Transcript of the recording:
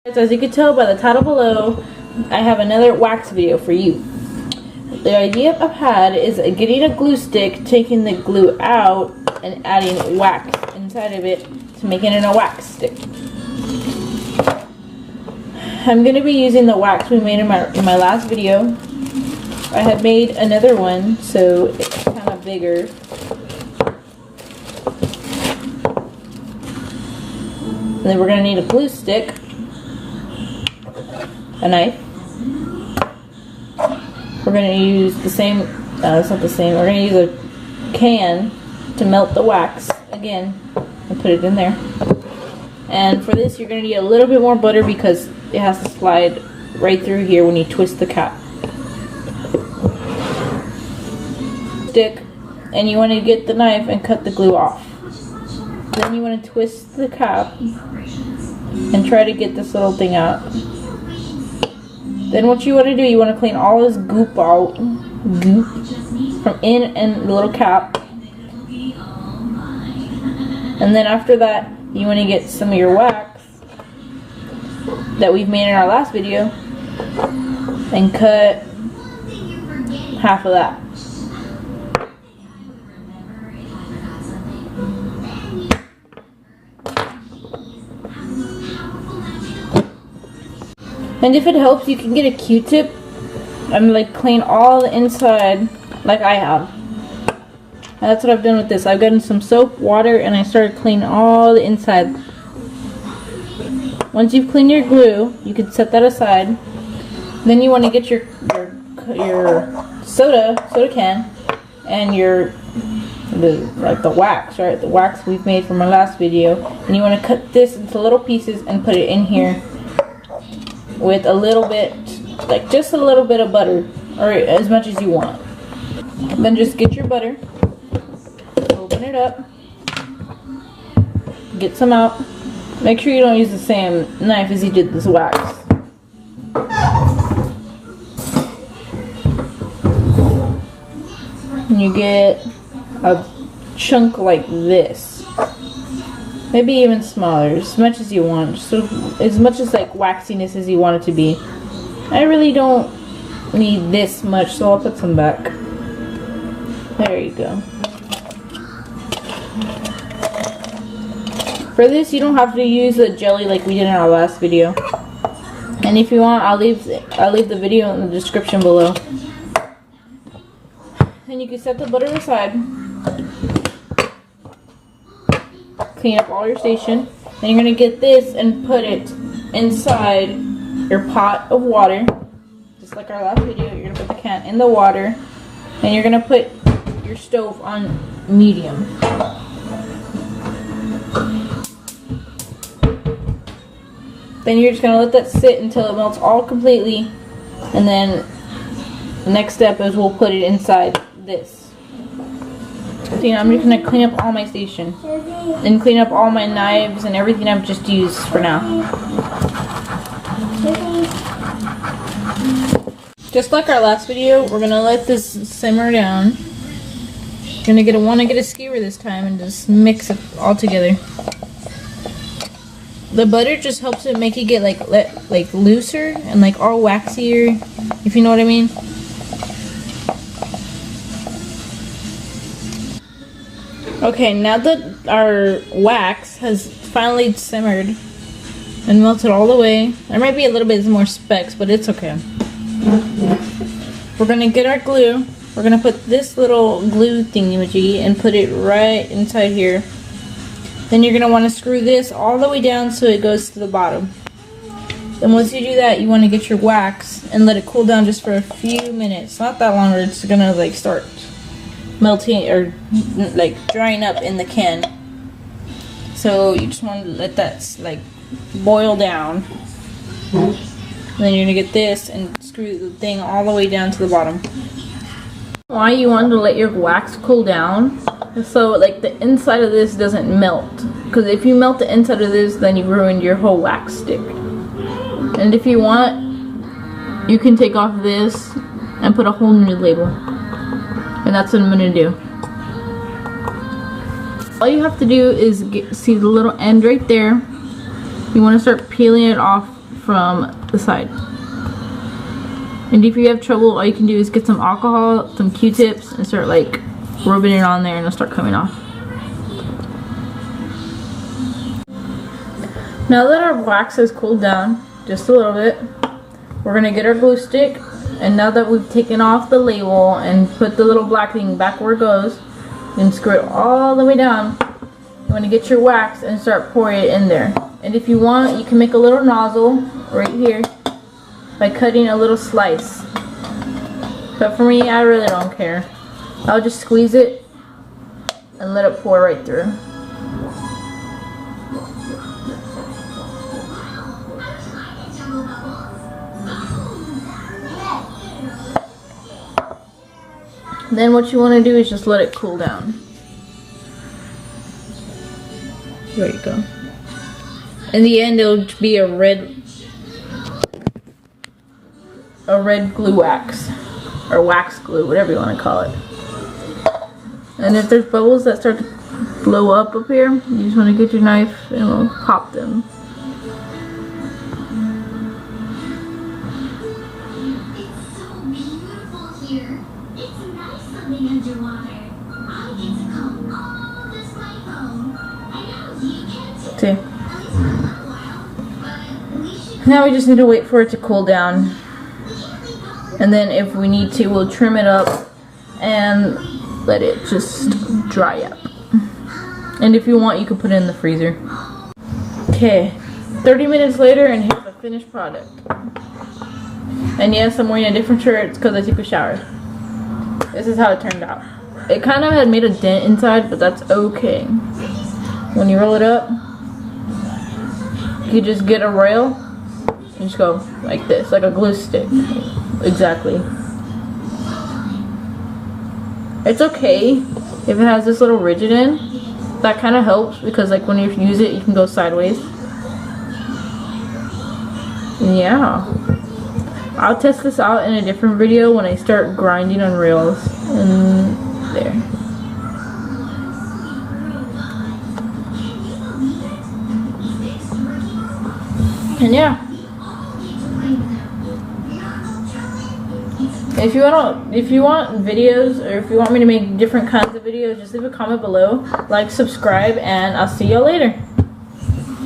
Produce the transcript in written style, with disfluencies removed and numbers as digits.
As you can tell by the title below, I have another wax video for you. The idea I've had is getting a glue stick, taking the glue out, and adding wax inside of it to make it in a wax stick. I'm going to be using the wax we made in my last video. I had made another one, so it's kind of bigger. And then we're going to need a glue stick, a knife. We're going to use the same, it's not the same, we're going to use a can to melt the wax again and put it in there. And for this you're going to need a little bit more butter because it has to slide right through here when you twist the cap. Stick, and you want to get the knife and cut the glue off. Then you want to twist the cap and try to get this little thing out. Then what you want to do, you want to clean all this goop out, from in and the little cap. And then after that, you want to get some of your wax that we've made in our last video and cut half of that. And if it helps, you can get a Q-tip and like clean all the inside like I have. And that's what I've done with this. I've gotten some soap, water, and I started cleaning all the inside. Once you've cleaned your glue, you can set that aside. Then you want to get your soda can and the wax, right? The wax we've made from our last video. And you want to cut this into little pieces and put it in here with a little bit, like just a little bit of butter, or as much as you want. Then just get your butter, open it up, get some out. Make sure you don't use the same knife as you did this wax. And you get a chunk like this. Maybe even smaller, as much as you want. So as much as like waxiness as you want it to be. I really don't need this much, so I'll put some back. There you go. For this, you don't have to use the jelly like we did in our last video. And if you want, I'll leave the video in the description below. Then you can set the butter aside. Clean up all your station. Then you're going to get this and put it inside your pot of water. Just like our last video, you're going to put the can in the water. And you're going to put your stove on medium. Then you're just going to let that sit until it melts all completely. And then the next step is we'll put it inside this. So, I'm just going to clean up all my station and clean up all my knives and everything I've just used for now. Just like our last video, we're going to let this simmer down. You're going to want to get a skewer this time and just mix it all together. The butter just helps it make it get like looser and like all waxier, if you know what I mean. Okay, now that our wax has finally simmered and melted all the way, there might be a little bit more specks, but it's okay. We're gonna get our glue. We're gonna put this little glue thingy-majiggy and put it right inside here. Then you're gonna want to screw this all the way down so it goes to the bottom. Then once you do that, you want to get your wax and let it cool down just for a few minutes. Not that long, or it's gonna like start melting or like drying up in the can. So you just want to let that like boil down. And then you're gonna get this and screw the thing all the way down to the bottom. Why you want to let your wax cool down so like the inside of this doesn't melt, because if you melt the inside of this, then you ruined your whole wax stick. And if you want, you can take off this and put a whole new label. And that's what I'm gonna do. All you have to do is see the little end right there. You want to start peeling it off from the side. And if you have trouble, all you can do is get some alcohol, some Q-tips, and start like rubbing it on there, and it'll start coming off. Now that our wax has cooled down just a little bit, we're gonna get our glue stick, and now that we've taken off the label and put the little black thing back where it goes, and screw it all the way down, you want to get your wax and start pouring it in there. And if you want, you can make a little nozzle right here by cutting a little slice. But for me, I really don't care. I'll just squeeze it and let it pour right through. Then what you want to do is just let it cool down. There you go. In the end, it'll be a red glue wax, or wax glue, whatever you want to call it. And if there's bubbles that start to blow up here, you just want to get your knife and we'll pop them. See? Now we just need to wait for it to cool down, and then if we need to, we'll trim it up and let it just dry up. And if you want, you can put it in the freezer. Okay, 30 minutes later, and here's the finished product. And yes, I'm wearing a different shirt. It's because I took a shower. This is how it turned out. It kind of had made a dent inside, but that's okay. When you roll it up, you just get a rail and just go like this, like a glue stick. Exactly. It's okay if it has this little ridge in. That kind of helps because like when you use it, you can go sideways. Yeah. I'll test this out in a different video when I start grinding on rails. And there. And yeah. If you want videos, or if you want me to make different kinds of videos, just leave a comment below, like, subscribe, and I'll see y'all later.